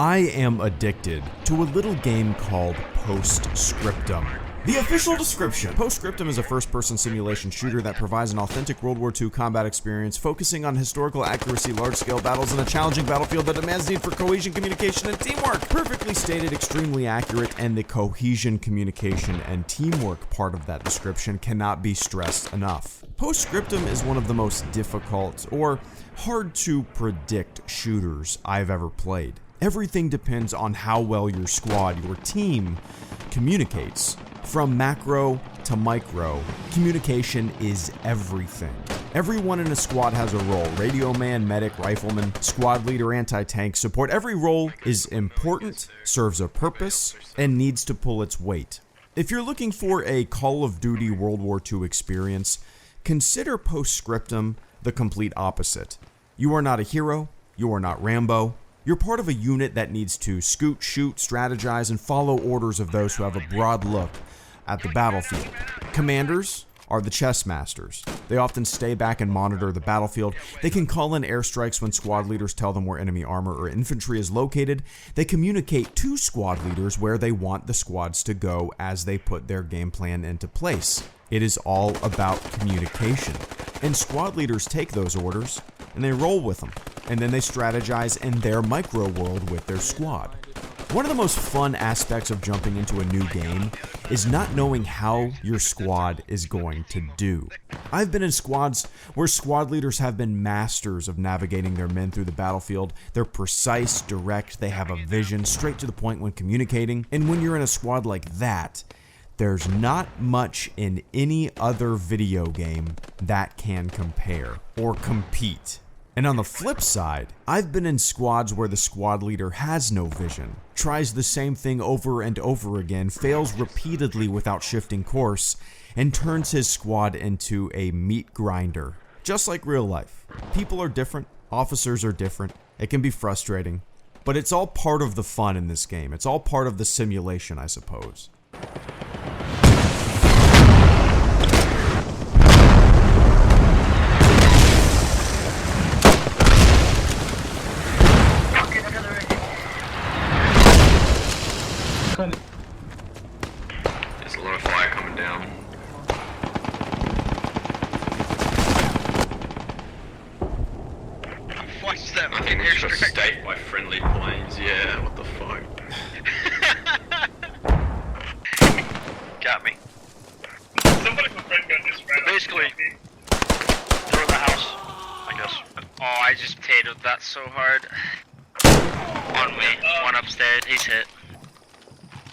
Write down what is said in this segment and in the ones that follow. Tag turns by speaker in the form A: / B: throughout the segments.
A: I am addicted to a little game called Scriptum. The official description. Scriptum is a first-person simulation shooter that provides an authentic World War II combat experience focusing on historical accuracy, large-scale battles, and a challenging battlefield that demands need for cohesion, communication, and teamwork. Perfectly stated, extremely accurate, and the cohesion, communication, and teamwork part of that description cannot be stressed enough. Scriptum is one of the most difficult or hard to predict shooters I've ever played. Everything depends on how well your squad, your team, communicates. From macro to micro, communication is everything. Everyone in a squad has a role. Radio man, medic, rifleman, squad leader, anti-tank support. Every role is important, serves a purpose, and needs to pull its weight. If you're looking for a Call of Duty World War II experience, consider Scriptum the complete opposite. You are not a hero, you are not Rambo. You're part of a unit that needs to scoot, shoot, strategize, and follow orders of those who have a broad look at the battlefield. Commanders are the chess masters. They often stay back and monitor the battlefield. They can call in airstrikes when squad leaders tell them where enemy armor or infantry is located. They communicate to squad leaders where they want the squads to go as they put their game plan into place. It is all about communication. And squad leaders take those orders and they roll with them. And then they strategize in their micro world with their squad. One of the most fun aspects of jumping into a new game is not knowing how your squad is going to do. I've been in squads where squad leaders have been masters of navigating their men through the battlefield. They're precise, direct, they have a vision, straight to the point when communicating. And when you're in a squad like that, there's not much in any other video game that can compare or compete. And on the flip side, I've been in squads where the squad leader has no vision, tries the same thing over and over again, fails repeatedly without shifting course, and turns his squad into a meat grinder. Just like real life. People are different, officers are different, it can be frustrating, but it's all part of the fun in this game. It's all part of the simulation, I suppose.
B: There's a lot of fire coming down.
C: Watch that.
B: I think we just got staked by friendly planes. Yeah, what the fuck?
C: Got me.
D: Somebody with friend gun just ran.
C: Basically, through the house, I guess. Oh, I just potatoed that so hard. On me, one upstairs, he's hit.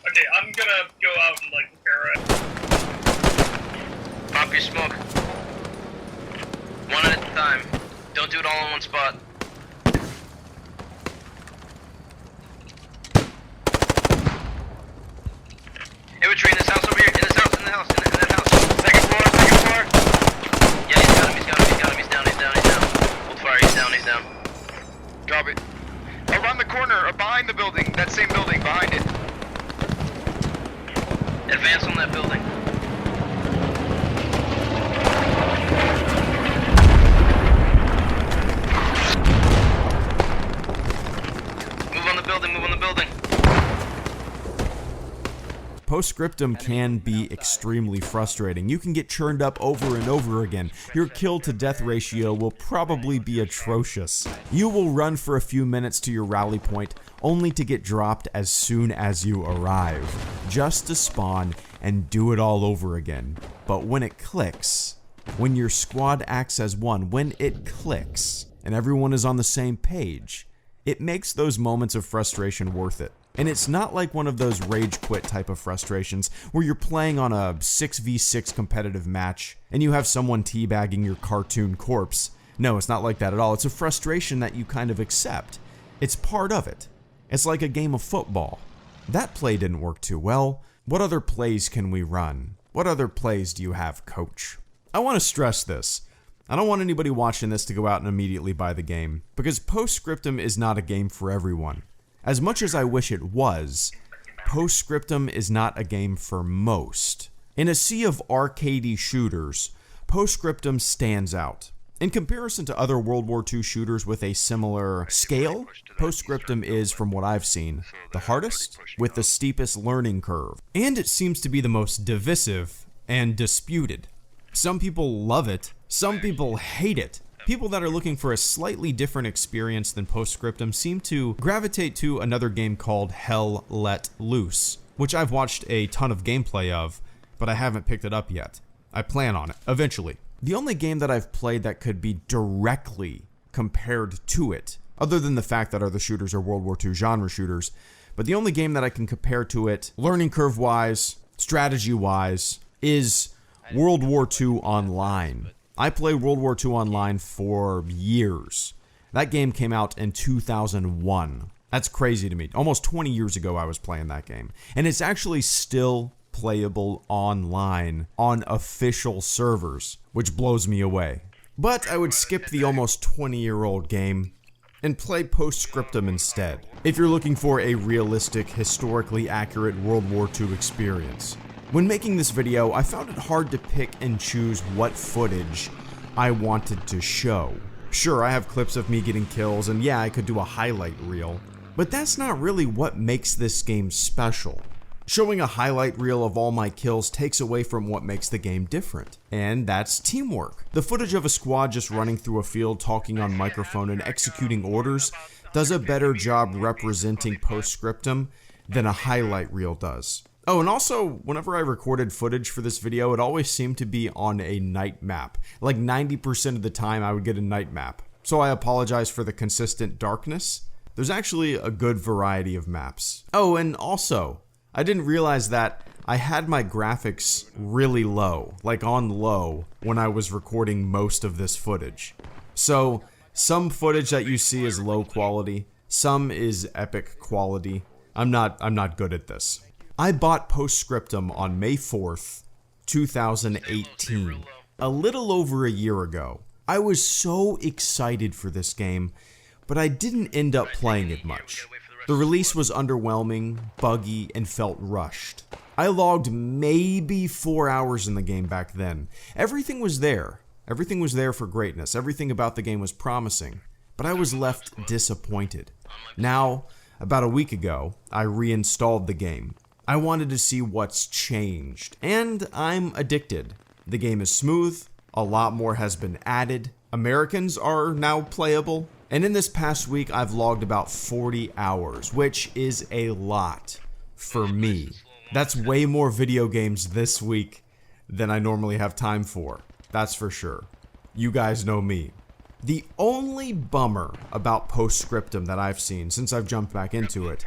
D: Okay, I'm gonna go out and like repair it.
C: Pop your smoke. One at a time. Don't do it all in one spot. Infantry in this house over here. In this house, in the house, in that house. Second floor, second floor. Yeah, he's got him, he's got him, he's got him, he's down, he's down, he's down. Hold fire, he's down, he's down.
E: Copy. Around the corner, behind the building, that same building, behind it.
C: Advance on that building. Move on the building, move on the building.
A: Scriptum can be extremely frustrating. You can get churned up over and over again. Your kill to death ratio will probably be atrocious. You will run for a few minutes to your rally point, only to get dropped as soon as you arrive, just to spawn and do it all over again. But when it clicks, when your squad acts as one, when it clicks, and everyone is on the same page, it makes those moments of frustration worth it. And it's not like one of those rage quit type of frustrations where you're playing on a 6v6 competitive match and you have someone teabagging your cartoon corpse. No, it's not like that at all. It's a frustration that you kind of accept. It's part of it. It's like a game of football. That play didn't work too well. What other plays can we run? What other plays do you have, coach? I want to stress this. I don't want anybody watching this to go out and immediately buy the game, because Scriptum is not a game for everyone. As much as I wish it was, Scriptum is not a game for most. In a sea of arcadey shooters, Scriptum stands out. In comparison to other World War II shooters with a similar scale, Postscriptum is, from what I've seen, the hardest with the steepest learning curve. And it seems to be the most divisive and disputed. Some people love it, some people hate it. People that are looking for a slightly different experience than Postscriptum seem to gravitate to another game called Hell Let Loose, which I've watched a ton of gameplay of, but I haven't picked it up yet. I plan on it, eventually. The only game that I've played that could be directly compared to it, other than the fact that other shooters are World War II genre shooters, but the only game that I can compare to it, learning curve-wise, strategy-wise, is World War II Online. I played World War II Online for years. That game came out in 2001. That's crazy to me. Almost 20 years ago I was playing that game. And it's actually still playable online on official servers, which blows me away. But I would skip the almost 20-year-old game and play Postscriptum instead, if you're looking for a realistic, historically accurate World War II experience. When making this video, I found it hard to pick and choose what footage I wanted to show. Sure, I have clips of me getting kills, and yeah, I could do a highlight reel, but that's not really what makes this game special. Showing a highlight reel of all my kills takes away from what makes the game different, and that's teamwork. The footage of a squad just running through a field, talking on microphone, and executing orders does a better job representing Postscriptum than a highlight reel does. Oh, and also, whenever I recorded footage for this video, it always seemed to be on a night map. Like 90% of the time I would get a night map. So I apologize for the consistent darkness. There's actually a good variety of maps. Oh, and also, I didn't realize that I had my graphics really low, like on low, when I was recording most of this footage. So, some footage that you see is low quality, some is epic quality. I'm not good at this. I bought Postscriptum on May 4th, 2018, a little over a year ago. I was so excited for this game, but I didn't end up playing it much. The release was underwhelming, buggy, and felt rushed. I logged maybe 4 hours in the game back then. Everything was there. Everything was there for greatness. Everything about the game was promising. But I was left disappointed. Now, about a week ago, I reinstalled the game. I wanted to see what's changed, and I'm addicted. The game is smooth, a lot more has been added, Americans are now playable, and in this past week I've logged about 40 hours, which is a lot for me. That's way more video games this week than I normally have time for, that's for sure. You guys know me. The only bummer about Postscriptum that I've seen since I've jumped back into it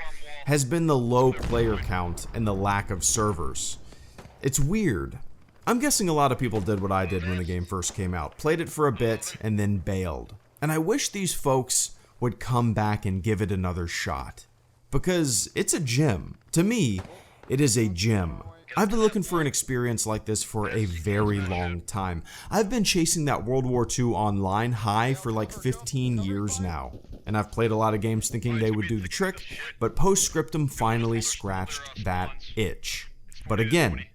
A: has been the low player count and the lack of servers. It's weird. I'm guessing a lot of people did what I did when the game first came out, played it for a bit and then bailed. And I wish these folks would come back and give it another shot, because it's a gem. To me, it is a gem. I've been looking for an experience like this for a very long time. I've been chasing that World War II Online high for like 15 years now, and I've played a lot of games thinking they would do the trick, but Postscriptum finally scratched that itch. But again,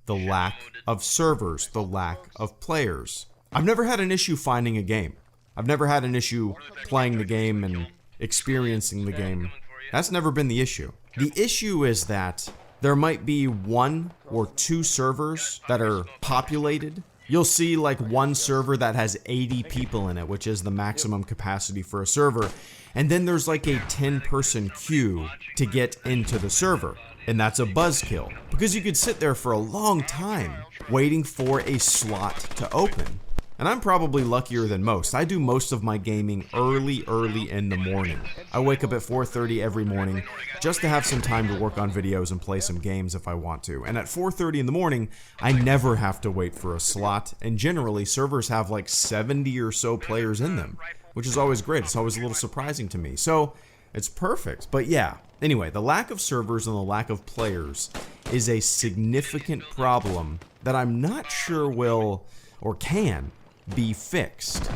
A: the lack of servers, the lack of players. I've never had an issue finding a game. I've never had an issue playing the game and experiencing the game. That's never been the issue. The issue is that there might be 1 or 2 servers that are populated. You'll see like one server that has 80 people in it, which is the maximum capacity for a server. And then there's like a 10-person queue to get into the server. And that's a buzzkill, because you could sit there for a long time waiting for a slot to open. And I'm probably luckier than most. I do most of my gaming early in the morning. I wake up at 4:30 every morning just to have some time to work on videos and play some games if I want to. And at 4:30 in the morning, I never have to wait for a slot, and generally servers have like 70 or so players in them, which is always great. It's always a little surprising to me. So it's perfect. But yeah, anyway, the lack of servers and the lack of players is a significant problem that I'm not sure will or can be fixed.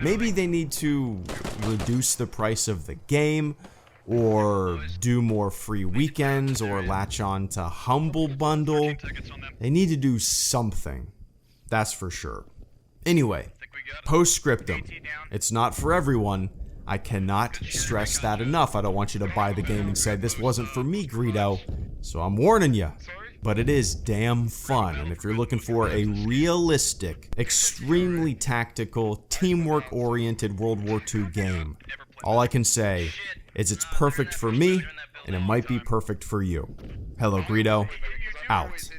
A: Maybe they need to reduce the price of the game, or do more free weekends, or latch on to Humble Bundle. They need to do something, that's for sure. Anyway, Postscriptum. It's not for everyone. I cannot stress that enough. I don't want you to buy the game and say, this wasn't for me, Greedo. So I'm warning you. But it is damn fun, and if you're looking for a realistic, extremely tactical, teamwork-oriented World War II game, all I can say is it's perfect for me, and it might be perfect for you. Hello, Greedo. Out.